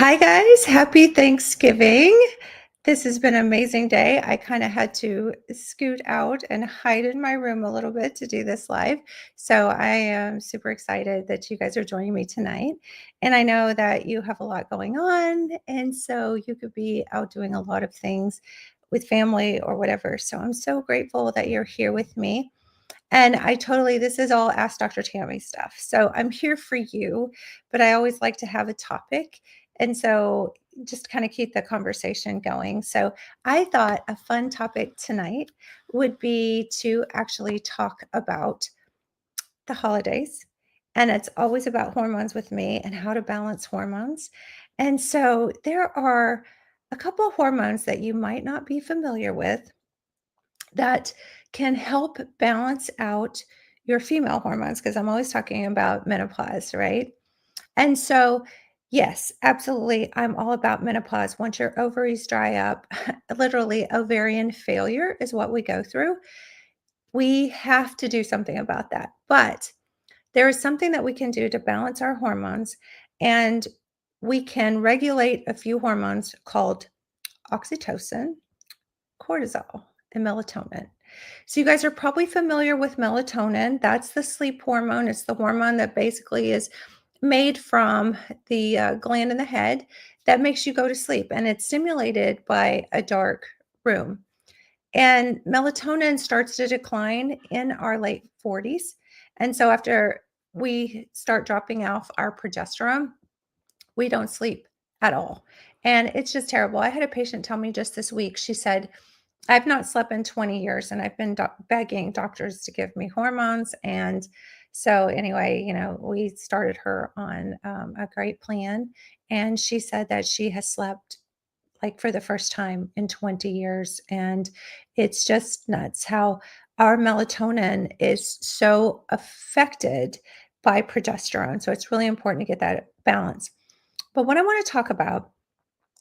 Hi, guys. Happy Thanksgiving. This has been an amazing day. I kind of had to scoot out and hide in my room a little bit to do this live. So I am super excited that you guys are joining me tonight. And I know that you have a lot going on. And so you could be out doing a lot of things with family or whatever. So I'm so grateful that you're here with me. And this is all Ask Dr. Tammy stuff. So I'm here for you, but I always like to have a topic. And so just kind of keep the conversation going. So I thought a fun topic tonight would be to actually talk about the holidays. And it's always about hormones with me and how to balance hormones. And so there are a couple of hormones that you might not be familiar with that can help balance out your female hormones because I'm always talking about menopause, right? And so, yes, absolutely, I'm all about menopause. Once your ovaries dry up, literally ovarian failure is what we go through. We have to do something about that. But there is something that we can do to balance our hormones, and we can regulate a few hormones called oxytocin, cortisol, and melatonin. So, you guys are probably familiar with melatonin. That's the sleep hormone. It's the hormone that basically is made from the gland in the head that makes you go to sleep. And it's stimulated by a dark room. And melatonin starts to decline in our late 40s. And so, after we start dropping off our progesterone, we don't sleep at all. And it's just terrible. I had a patient tell me just this week, she said, I've not slept in 20 years and I've been begging doctors to give me hormones. And so, anyway, we started her on a great plan. And she said that she has slept like for the first time in 20 years. And it's just nuts how our melatonin is so affected by progesterone. So, it's really important to get that balance. But what I want to talk about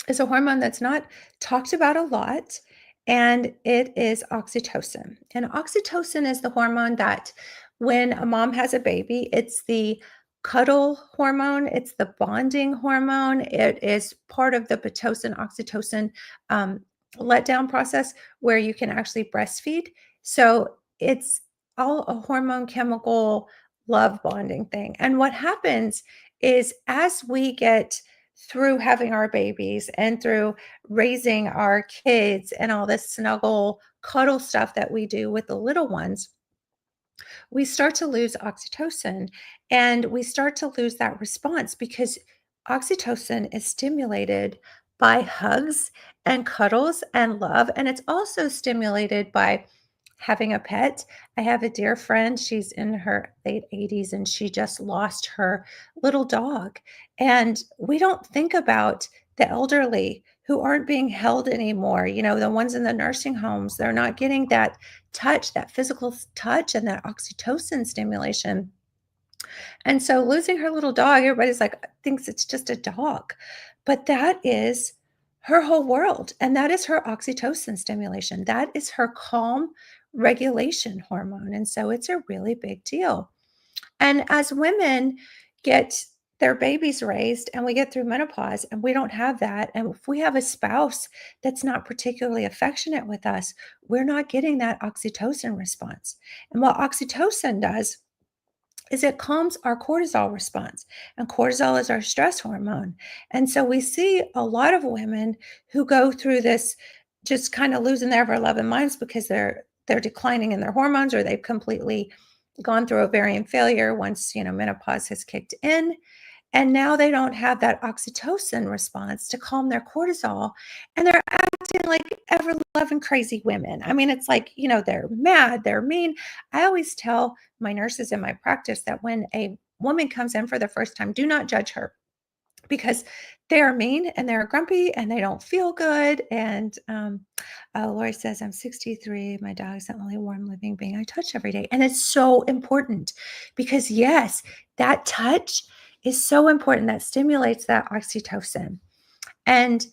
is a hormone that's not talked about a lot, and it is oxytocin. And oxytocin is the hormone that when a mom has a baby, it's the cuddle hormone, it's the bonding hormone, it is part of the Pitocin oxytocin um, letdown process where you can actually breastfeed. So it's all a hormone chemical love bonding thing. And what happens is as we get through having our babies and through raising our kids and all this snuggle cuddle stuff that we do with the little ones, we start to lose oxytocin and we start to lose that response because oxytocin is stimulated by hugs and cuddles and love. And it's also stimulated by having a pet. I have a dear friend, she's in her late 80s and she just lost her little dog. And we don't think about the elderly who aren't being held anymore. The ones in the nursing homes, they're not getting that touch, that physical touch, and that oxytocin stimulation. And so losing her little dog, everybody's like, thinks it's just a dog. But that is her whole world. And that is her oxytocin stimulation. That is her calm regulation hormone. And so it's a really big deal. And as women get their babies raised and we get through menopause and we don't have that, and if we have a spouse that's not particularly affectionate with us, we're not getting that oxytocin response. And what oxytocin does is it calms our cortisol response. And cortisol is our stress hormone. And so we see a lot of women who go through this just kind of losing their ever loving minds because they're declining in their hormones or they've completely gone through ovarian failure once menopause has kicked in, and now they don't have that oxytocin response to calm their cortisol, and they're acting like ever loving crazy women. I mean, it's like, they're mad, they're mean. I always tell my nurses in my practice that when a woman comes in for the first time, do not judge her because they're mean and they're grumpy and they don't feel good. And Lori says, I'm 63. My dog's the only warm living being I touch every day. And it's so important because, yes, that touch is so important. That stimulates that oxytocin. And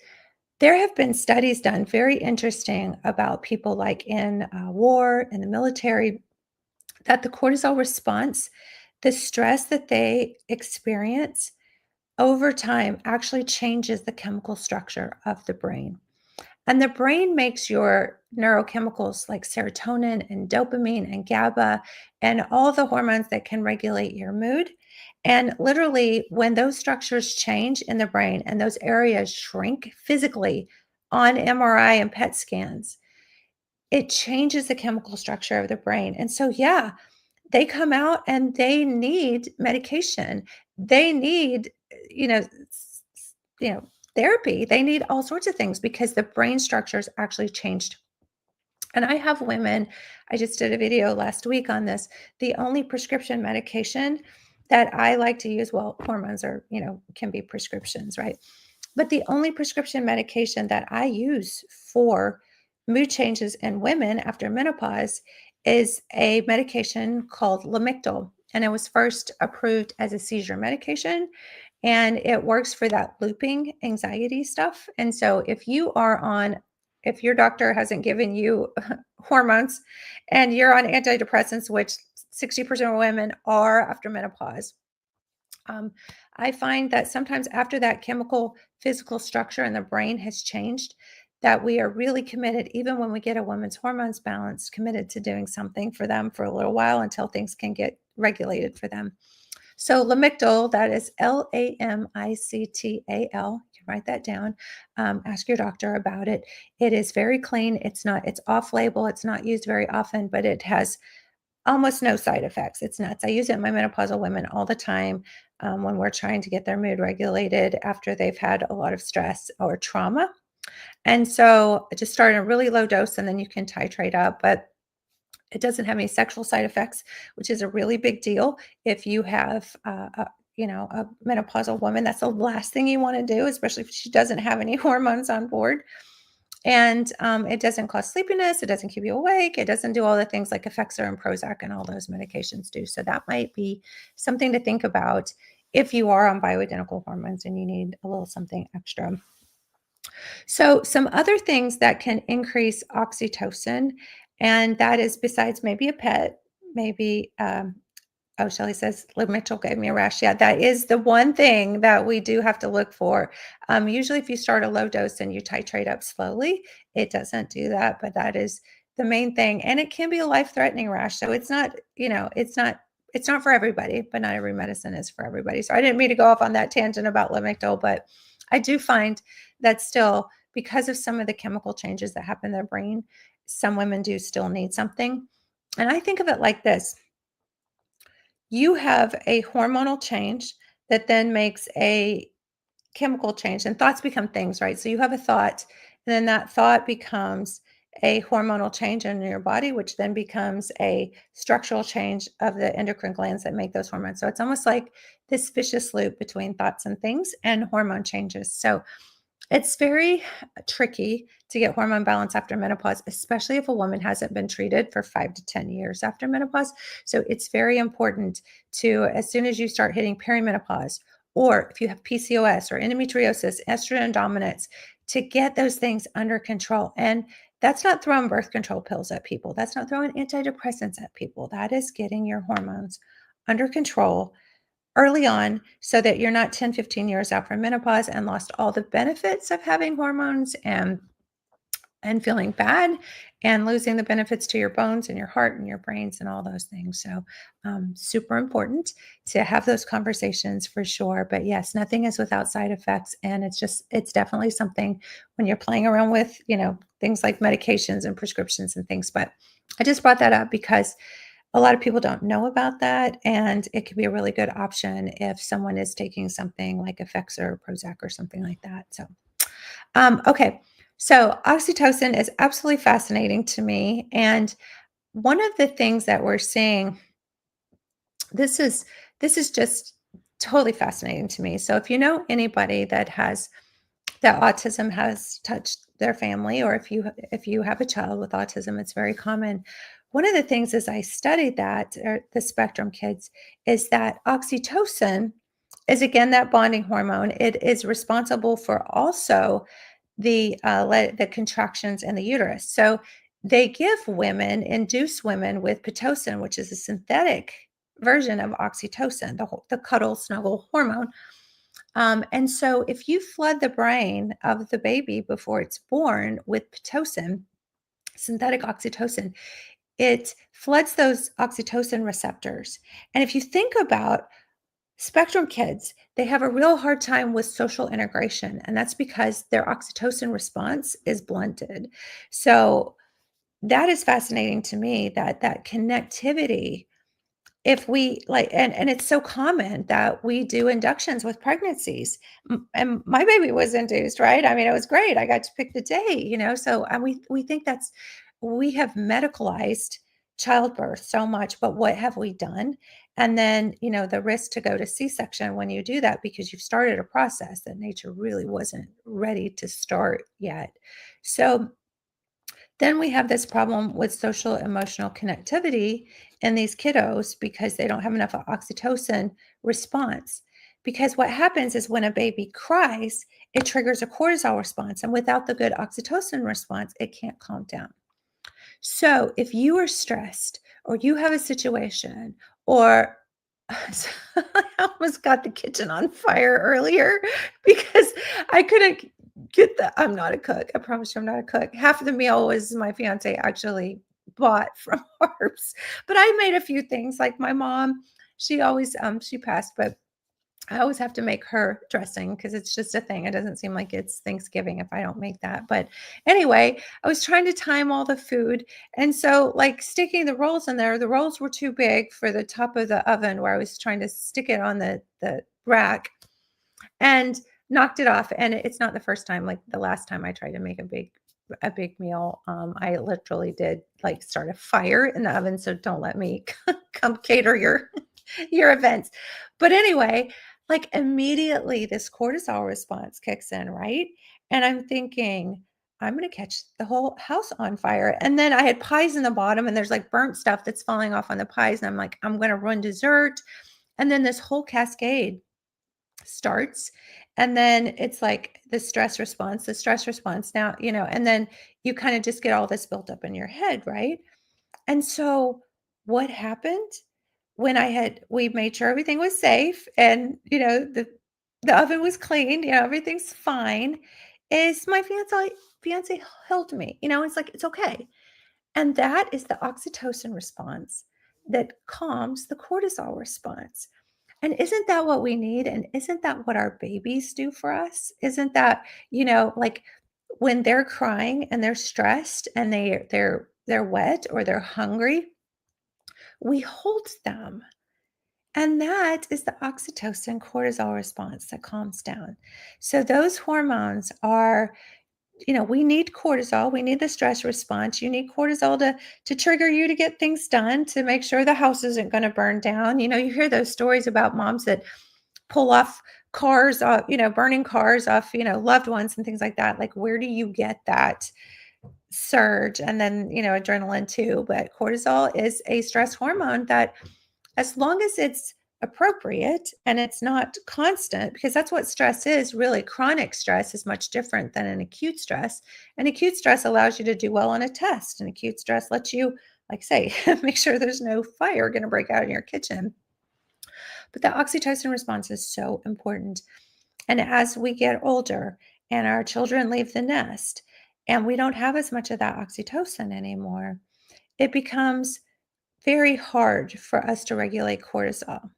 there have been studies done, very interesting, about people like in war, in the military, that the cortisol response, the stress that they experience, over time actually changes the chemical structure of the brain. And the brain makes your neurochemicals like serotonin and dopamine and GABA and all the hormones that can regulate your mood. And literally, when those structures change in the brain and those areas shrink physically on MRI and PET scans, it changes the chemical structure of the brain. And so, yeah, they come out and they need medication. They need, you know, you know, therapy. They need all sorts of things because the brain structures actually changed. And I have women, I just did a video last week on this. The only prescription medication that I like to use, well, hormones are, can be prescriptions, right? But the only prescription medication that I use for mood changes in women after menopause is a medication called Lamictal. And it was first approved as a seizure medication and it works for that looping anxiety stuff. And so if your doctor hasn't given you hormones and you're on antidepressants, which 60% of women are after menopause, um, I find that sometimes after that chemical physical structure in the brain has changed, that we are really committed, even when we get a woman's hormones balanced, committed to doing something for them for a little while until things can get regulated for them. So Lamictal, that is Lamictal. You can write that down. Ask your doctor about it. It is very clean. It's off label. It's not used very often, but it has almost no side effects. It's nuts. I use it in my menopausal women all the time when we're trying to get their mood regulated after they've had a lot of stress or trauma. And so I just start in a really low dose and then you can titrate up. But it doesn't have any sexual side effects, which is a really big deal. If you have, a menopausal woman, that's the last thing you want to do, especially if she doesn't have any hormones on board. And it doesn't cause sleepiness. It doesn't keep you awake. It doesn't do all the things like Effexor and Prozac and all those medications do. So that might be something to think about if you are on bioidentical hormones and you need a little something extra. So, some other things that can increase oxytocin, and that is besides maybe a pet, maybe, oh, Shelly says, "Liv Mitchell gave me a rash." Yeah, that is the one thing that we do have to look for. Usually, if you start a low dose and you titrate up slowly, it doesn't do that, but that is the main thing, and it can be a life-threatening rash. So it's not, it's not for everybody, but not every medicine is for everybody. So I didn't mean to go off on that tangent about Lamictal, but I do find that still, because of some of the chemical changes that happen in their brain, some women do still need something. And I think of it like this: you have a hormonal change that then makes a chemical change, and thoughts become things, right? So you have a thought, and then that thought becomes a hormonal change in your body, which then becomes a structural change of the endocrine glands that make those hormones. So it's almost like this vicious loop between thoughts and things and hormone changes. So it's very tricky to get hormone balance after menopause, especially if a woman hasn't been treated for 5 to 10 years after menopause. So it's very important to, as soon as you start hitting perimenopause, or if you have PCOS or endometriosis, estrogen dominance, to get those things under control. And that's not throwing birth control pills at people. That's not throwing antidepressants at people. That is getting your hormones under control early on so that you're not 10, 15 years out from menopause and lost all the benefits of having hormones and feeling bad and losing the benefits to your bones and your heart and your brains and all those things. So super important to have those conversations for sure. But yes, nothing is without side effects. And it's definitely something when you're playing around with, things like medications and prescriptions and things. But I just brought that up because a lot of people don't know about that, and it could be a really good option if someone is taking something like Effexor or Prozac or something like that. So, okay. So oxytocin is absolutely fascinating to me, and one of the things that we're seeing, this is this is just totally fascinating to me. So if you know anybody that autism has touched their family, or if you have a child with autism, it's very common. One of the things as I studied that, or the spectrum kids, is that oxytocin is again that bonding hormone. It is responsible for also the contractions in the uterus. So they induce women with pitocin, which is a synthetic version of oxytocin, the cuddle snuggle hormone. And so if you flood the brain of the baby before it's born with Pitocin, synthetic oxytocin, it floods those oxytocin receptors. And if you think about spectrum kids, they have a real hard time with social integration, and that's because their oxytocin response is blunted. So that is fascinating to me, that that connectivity, if we like, and it's so common that we do inductions with pregnancies. And my baby was induced, right? I mean, it was great. I got to pick the day, so, and we think that's, we have medicalized childbirth so much, but what have we done? And then, the risk to go to C-section when you do that, because you've started a process that nature really wasn't ready to start yet. So then we have this problem with social emotional connectivity in these kiddos because they don't have enough oxytocin response. Because what happens is when a baby cries, it triggers a cortisol response. And without the good oxytocin response, it can't calm down. So if you are stressed or you have a situation, or I almost got the kitchen on fire earlier because I couldn't get the, I'm not a cook. I promise you I'm not a cook. Half of the meal was my fiance actually bought from Harps. But I made a few things like my mom, she always she passed, but I always have to make her dressing because it's just a thing. It doesn't seem like it's Thanksgiving if I don't make that. But anyway, I was trying to time all the food. And so, like sticking the rolls in there, the rolls were too big for the top of the oven where I was trying to stick it on the rack, and knocked it off. And it's not the first time. Like the last time I tried to make a big meal, I literally did like start a fire in the oven. So don't let me come cater your events. But anyway, like immediately this cortisol response kicks in, right? And I'm thinking, I'm going to catch the whole house on fire. And then I had pies in the bottom, and there's like burnt stuff that's falling off on the pies. And I'm like, I'm going to ruin dessert. And then this whole cascade starts. And then it's like the stress response now, and then you kind of just get all this built up in your head, right? And so what happened when we made sure everything was safe, and, the oven was cleaned, everything's fine, is my fiance held me, it's like, it's okay. And that is the oxytocin response that calms the cortisol response. And isn't that what we need? And isn't that what our babies do for us? Isn't that, like when they're crying and they're stressed and they're wet or they're hungry, we hold them. And that is the oxytocin cortisol response that calms down. So those hormones are, we need cortisol, we need the stress response. You need cortisol to trigger you to get things done, to make sure the house isn't going to burn down. You hear those stories about moms that pull off cars, burning cars off, loved ones and things like that. Like, where do you get that surge? And then, adrenaline too. But cortisol is a stress hormone that, as long as it's appropriate and it's not constant, because that's what stress is really. Chronic stress is much different than an acute stress. And acute stress allows you to do well on a test. And acute stress lets you, like say, make sure there's no fire going to break out in your kitchen. But the oxytocin response is so important. And as we get older and our children leave the nest and we don't have as much of that oxytocin anymore, it becomes very hard for us to regulate cortisol.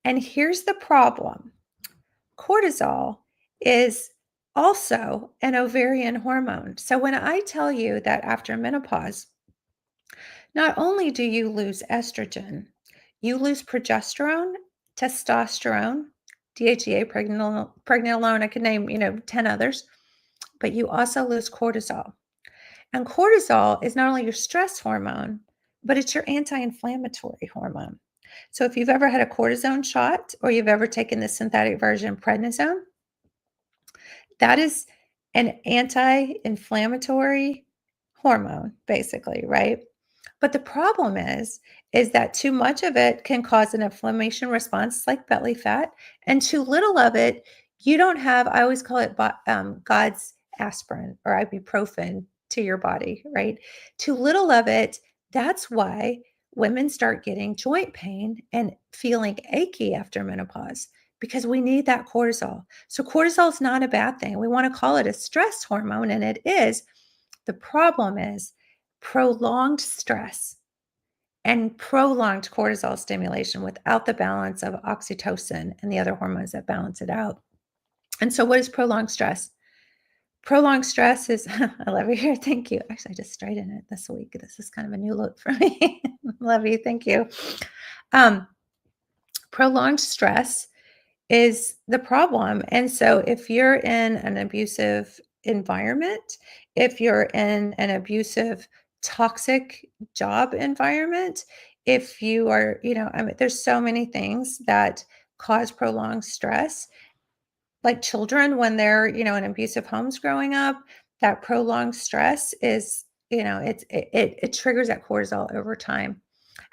And here's the problem: cortisol is also an ovarian hormone. So when I tell you that after menopause, not only do you lose estrogen, you lose progesterone, testosterone, DHEA, pregnenolone, I could name, 10 others, but you also lose cortisol. And cortisol is not only your stress hormone, but it's your anti-inflammatory hormone. So if you've ever had a cortisone shot or you've ever taken the synthetic version prednisone, that is an anti-inflammatory hormone, basically, right? But the problem is that too much of it can cause an inflammation response like belly fat, and too little of it, you don't have, I always call it God's aspirin or ibuprofen to your body, right? Too little of it, that's why women start getting joint pain and feeling achy after menopause, because we need that cortisol. So cortisol is not a bad thing. We want to call it a stress hormone, and it is. The problem is prolonged stress and prolonged cortisol stimulation without the balance of oxytocin and the other hormones that balance it out. And so, what is prolonged stress? Prolonged stress is, I love it here. Thank you. Actually, I just straightened it this week. This is kind of a new look for me. Love you. Thank you. Um, Prolonged stress is the problem. And so if you're in an abusive environment, if you're in an abusive, toxic job environment, if you are, I mean, there's so many things that cause prolonged stress, like children when they're, in abusive homes growing up, that prolonged stress is, it triggers that cortisol over time.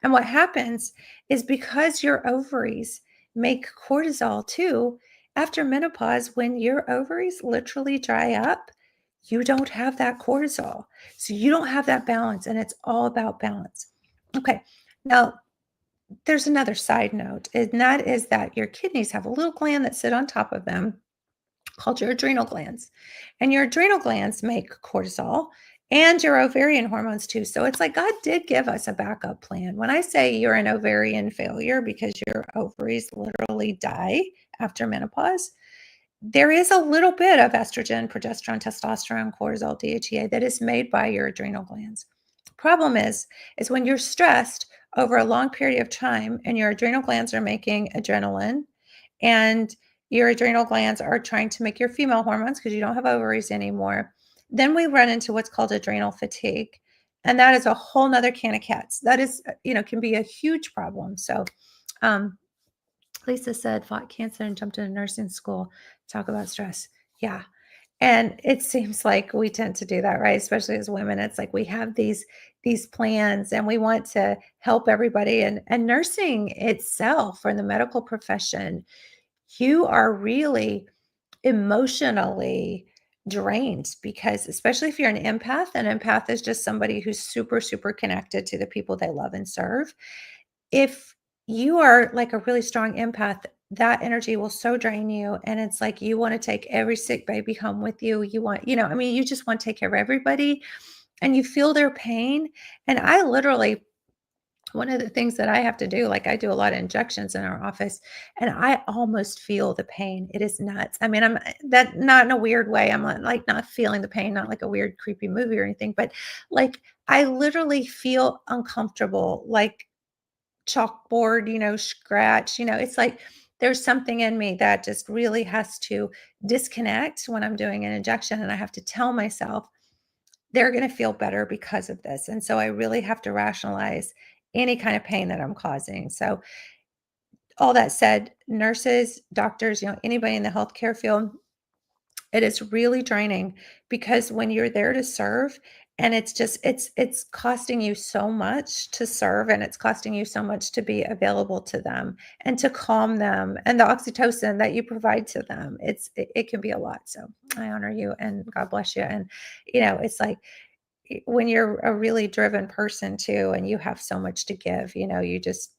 And what happens is because your ovaries make cortisol too, after menopause, when your ovaries literally dry up, you don't have that cortisol. So you don't have that balance, and it's all about balance. Okay. Now, there's another side note, and that is that your kidneys have a little gland that sit on top of them called your adrenal glands. And your adrenal glands make cortisol and your ovarian hormones too. So it's like God did give us a backup plan. When I say you're an ovarian failure because your ovaries literally die after menopause, there is a little bit of estrogen, progesterone, testosterone, cortisol, DHEA that is made by your adrenal glands. Problem is when you're stressed over a long period of time and your adrenal glands are making adrenaline and your adrenal glands are trying to make your female hormones because you don't have ovaries anymore, then we run into what's called adrenal fatigue. And that is a whole nother can of cats. That is, can be a huge problem. So, um, Lisa said, fought cancer and jumped into nursing school. Talk about stress. Yeah. And it seems like we tend to do that, right? Especially as women. It's like we have these plans and we want to help everybody. And nursing itself or the medical profession, you are really emotionally drained because especially if you're an empath is just somebody who's super, super connected to the people they love and serve. If you are like a really strong empath, that energy will so drain you. And it's like you want to take every sick baby home with you. You want, I mean, you just want to take care of everybody and you feel their pain. And I literally, one of the things that I have to do, like I do a lot of injections in our office, and I almost feel the pain. It is nuts. I mean, I'm that not in a weird way. I'm like not feeling the pain, not like a weird, creepy movie or anything, but like I literally feel uncomfortable, like chalkboard, scratch, it's like there's something in me that just really has to disconnect when I'm doing an injection. And I have to tell myself they're going to feel better because of this. And so I really have to rationalize any kind of pain that I'm causing. So, all that said, nurses, doctors, anybody in the healthcare field, it is really draining because when you're there to serve and it's costing you so much to serve and it's costing you so much to be available to them and to calm them and the oxytocin that you provide to them. It can be a lot. So I honor you and God bless you. And it's like when you're a really driven person too and you have so much to give, you just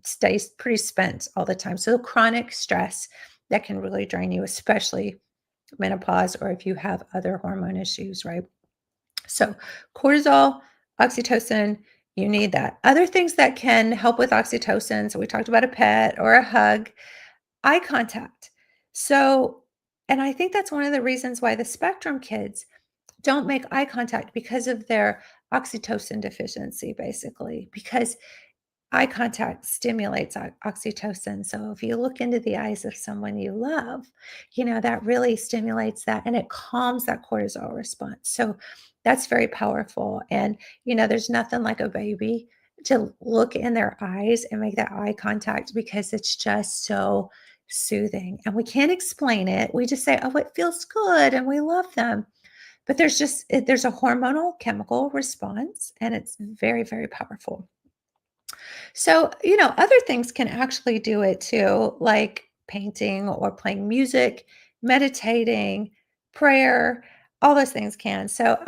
stay pretty spent all the time. So chronic stress that can really drain you, especially menopause or if you have other hormone issues, right? So cortisol, oxytocin, you need that. Other things that can help with oxytocin, so we talked about a pet or a hug, eye contact. So, and I think that's one of the reasons why the spectrum kids don't make eye contact because of their oxytocin deficiency, basically, because eye contact stimulates oxytocin. So if you look into the eyes of someone you love, that really stimulates that and it calms that cortisol response. So that's very powerful. And, there's nothing like a baby to look in their eyes and make that eye contact because it's just so soothing. And we can't explain it. We just say, oh, it feels good and we love them. But there's a hormonal chemical response and it's very, very powerful. So, other things can actually do it too, like painting or playing music, meditating, prayer, all those things can. So,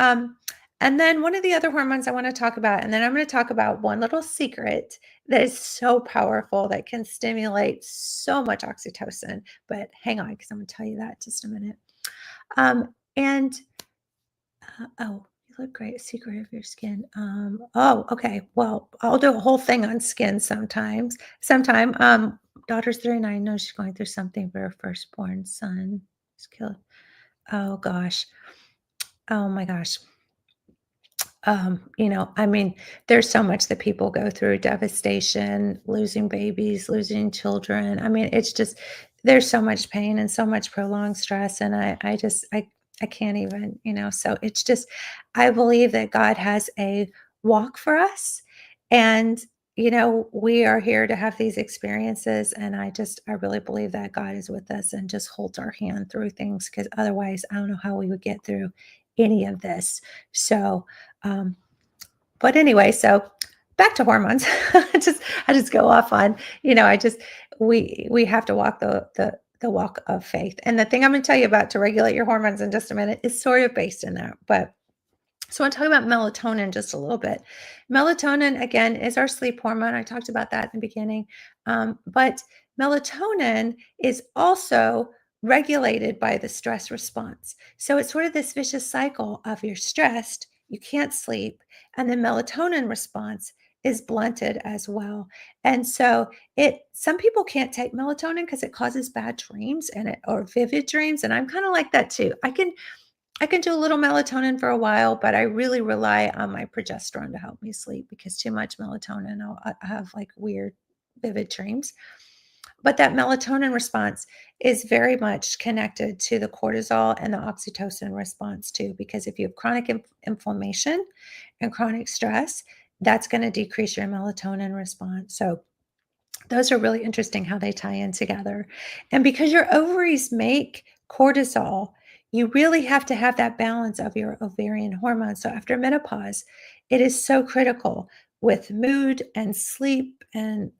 And then one of the other hormones I want to talk about, and then I'm going to talk about one little secret that is so powerful that can stimulate so much oxytocin. But hang on, because I'm going to tell you that in just a minute. And oh, you look great. Secret of your skin. Oh, okay. Well, I'll do a whole thing on skin sometime. Daughter's 39, knows she's going through something, but her firstborn son is killed. Oh gosh. Oh my gosh. I mean, there's so much that people go through, devastation, losing babies, losing children. I mean, it's just there's so much pain and so much prolonged stress. And I can't even, so it's just I believe that God has a walk for us. And we are here to have these experiences. And I really believe that God is with us and just holds our hand through things because otherwise I don't know how we would get through any of this. So um, but anyway, so back to hormones. I just go off on, I just we have to walk the walk of faith. And the thing I'm going to tell you about to regulate your hormones in just a minute is sort of based in that. But so I want to talk about melatonin just a little bit. Melatonin, again, is our sleep hormone. I talked about that in the beginning. But melatonin is also regulated by the stress response. So it's sort of this vicious cycle of you're stressed, you can't sleep, and the melatonin response is blunted as well. And so some people can't take melatonin because it causes bad dreams or vivid dreams. And I'm kind of like that too. I can do a little melatonin for a while, but I really rely on my progesterone to help me sleep because too much melatonin, I have like weird, vivid dreams. But that melatonin response is very much connected to the cortisol and the oxytocin response too, because if you have chronic inflammation and chronic stress, that's going to decrease your melatonin response. So those are really interesting how they tie in together. And because your ovaries make cortisol, you really have to have that balance of your ovarian hormones. So after menopause, it is so critical with mood and sleep and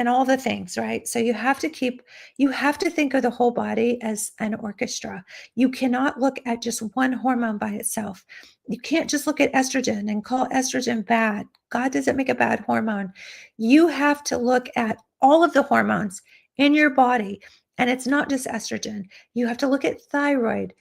all the things, right? So you have to think of the whole body as an orchestra. You cannot look at just one hormone by itself. You can't just look at estrogen and call estrogen bad. God doesn't make a bad hormone. You have to look at all of the hormones in your body. And it's not just estrogen. You have to look at thyroid.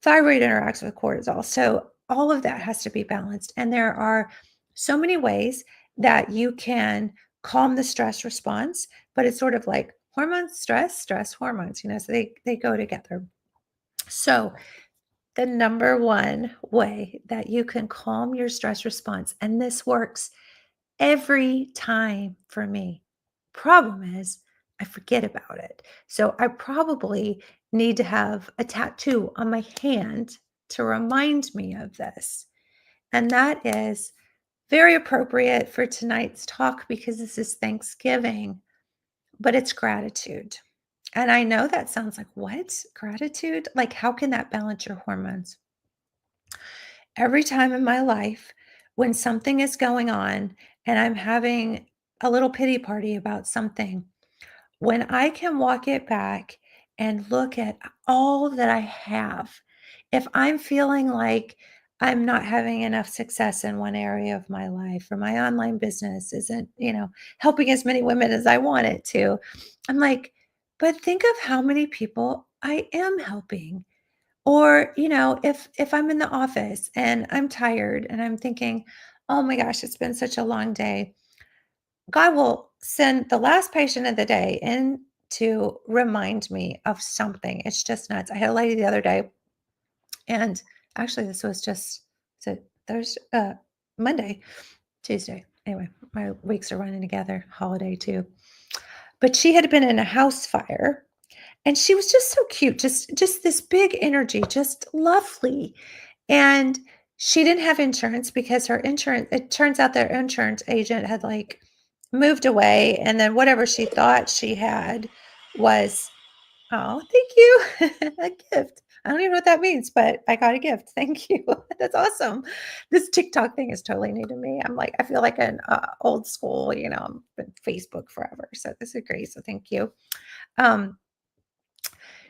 Thyroid interacts with cortisol. So all of that has to be balanced. And there are so many ways that you can calm the stress response, but it's sort of like hormones, stress, hormones, so they go together. So the number one way that you can calm your stress response, and this works every time for me. Problem is, I forget about it. So I probably need to have a tattoo on my hand to remind me of this. And that is very appropriate for tonight's talk because this is Thanksgiving, but it's gratitude. And I know that sounds like, what? Gratitude? Like, how can that balance your hormones? Every time in my life when something is going on and I'm having a little pity party about something, when I can walk it back and look at all that I have, if I'm feeling like I'm not having enough success in one area of my life or my online business isn't, helping as many women as I want it to, I'm like, but think of how many people I am helping. Or, if I'm in the office and I'm tired and I'm thinking, "Oh my gosh, it's been such a long day." God will send the last patient of the day in to remind me of something. It's just nuts. I had a lady the other day, and actually this was just so there's Monday, Tuesday. Anyway, my weeks are running together, holiday too. But she had been in a house fire and she was just so cute, just this big energy, just lovely. And she didn't have insurance because her insurance it turns out their insurance agent had, like, moved away, and then whatever she thought she had was oh, thank you. A gift. I don't even know what that means, but I got a gift. Thank you. That's awesome. This TikTok thing is totally new to me. I'm like, I feel like an old school, I've been Facebook forever. So this is great. So thank you. Um,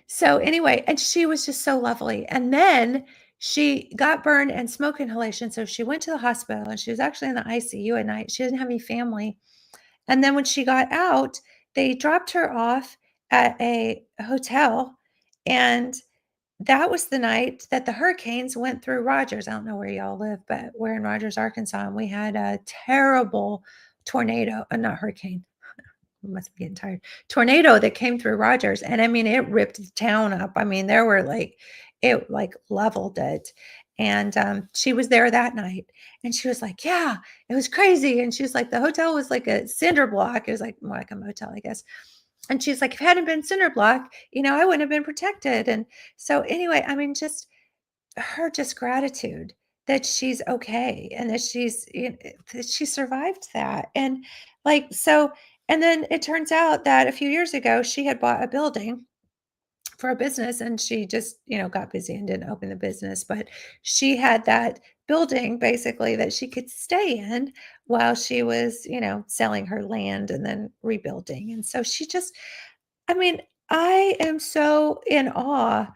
so anyway, and she was just so lovely. And then She got burned and smoke inhalation, so she went to the hospital, and she was actually in the ICU at night. She didn't have any family, and then when she got out, they dropped her off at a hotel, and that was the night that the hurricanes went through Rogers. I don't know where y'all live, but we're in Rogers, Arkansas, and we had a terrible tornado, not hurricane, I must be getting tired. Tornado that came through Rogers, and I mean, it ripped the town up. I mean, there were like it like leveled it. And she was there that night, and she was like, "Yeah, it was crazy." And she was like, "The hotel was like a cinder block. It was like more like a motel, I guess." And she's like, "If it hadn't been cinder block, I wouldn't have been protected." And so, anyway, I mean, just gratitude that she's okay and that that she survived that. And and then it turns out that a few years ago she had bought a building for a business, and she just got busy and didn't open the business, but she had that building basically that she could stay in while she was selling her land and then rebuilding. And so she just, I mean, I am so in awe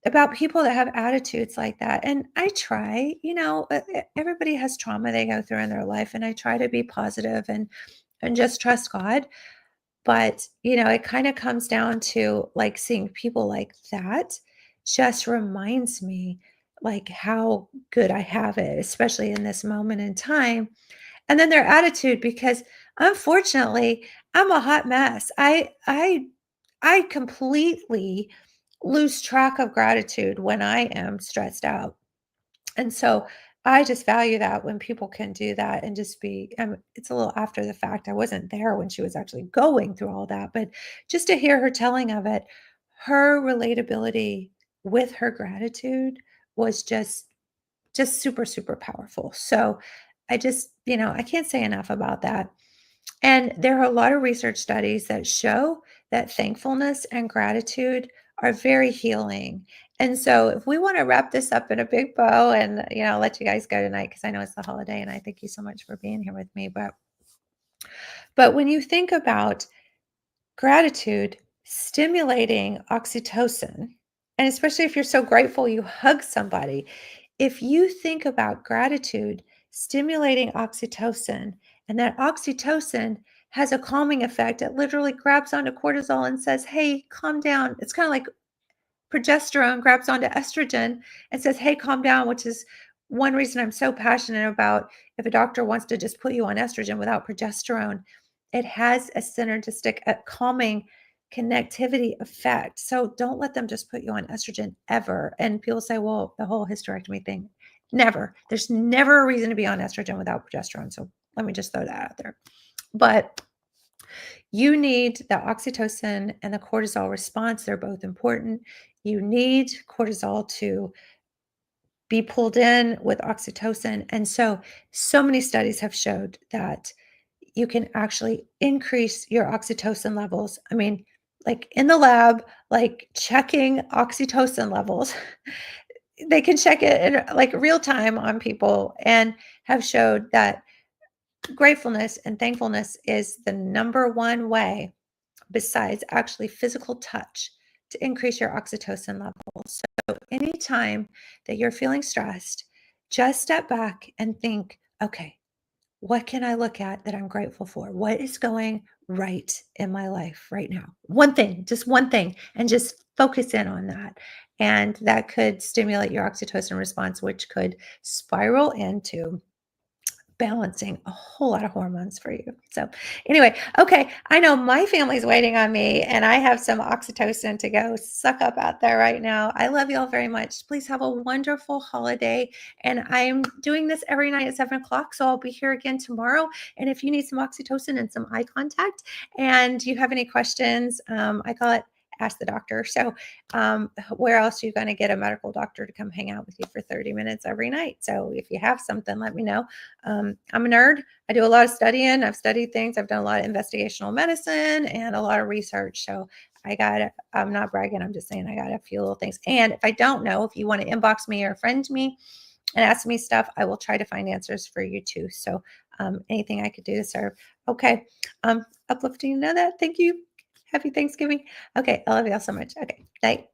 about people that have attitudes like that. And I try, everybody has trauma they go through in their life, and I try to be positive and just trust God. But, it kind of comes down to like seeing people like that just reminds me like how good I have it, especially in this moment in time. And then their attitude, because unfortunately, I'm a hot mess. I completely lose track of gratitude when I am stressed out. And so I just value that when people can do that and just be, it's a little after the fact. I wasn't there when she was actually going through all that, but just to hear her telling of it, her relatability with her gratitude was just super, super powerful. So I just, I can't say enough about that. And there are a lot of research studies that show that thankfulness and gratitude are very healing. And so, if we want to wrap this up in a big bow and, let you guys go tonight, because I know it's the holiday and I thank you so much for being here with me. But when you think about gratitude stimulating oxytocin, and especially if you're so grateful you hug somebody, if you think about gratitude stimulating oxytocin, and that oxytocin has a calming effect, it literally grabs onto cortisol and says, "Hey, calm down." It's kind of like progesterone grabs onto estrogen and says, "Hey, calm down," which is one reason I'm so passionate about if a doctor wants to just put you on estrogen without progesterone, it has a synergistic, calming connectivity effect. So don't let them just put you on estrogen ever. And people say, well, the whole hysterectomy thing, never. There's never a reason to be on estrogen without progesterone. So let me just throw that out there. But you need the oxytocin and the cortisol response. They're both important. You need cortisol to be pulled in with oxytocin. And so many studies have showed that you can actually increase your oxytocin levels. I mean, like in the lab, like checking oxytocin levels, they can check it in like real time on people and have showed that gratefulness and thankfulness is the number one way besides actually physical touch to increase your oxytocin levels. So anytime that you're feeling stressed, just step back and think, okay, what can I look at that I'm grateful for? What is going right in my life right now? One thing, just one thing, and just focus in on that. And that could stimulate your oxytocin response, which could spiral into balancing a whole lot of hormones for you. So anyway, okay, I know my family's waiting on me and I have some oxytocin to go suck up out there right now. I love you all very much. Please have a wonderful holiday. And I'm doing this every night at 7 o'clock. So I'll be here again tomorrow. And if you need some oxytocin and some eye contact and you have any questions, I call it Ask the Doctor. So where else are you going to get a medical doctor to come hang out with you for 30 minutes every night? So if you have something, let me know. I'm a nerd. I do a lot of studying. I've studied things. I've done a lot of investigational medicine and a lot of research. So I'm not bragging. I'm just saying I got a few little things. And if I don't know, if you want to inbox me or friend me and ask me stuff, I will try to find answers for you too. So anything I could do to serve. Okay. Uplifting to know that. Thank you. Happy Thanksgiving. Okay. I love y'all so much. Okay. Night.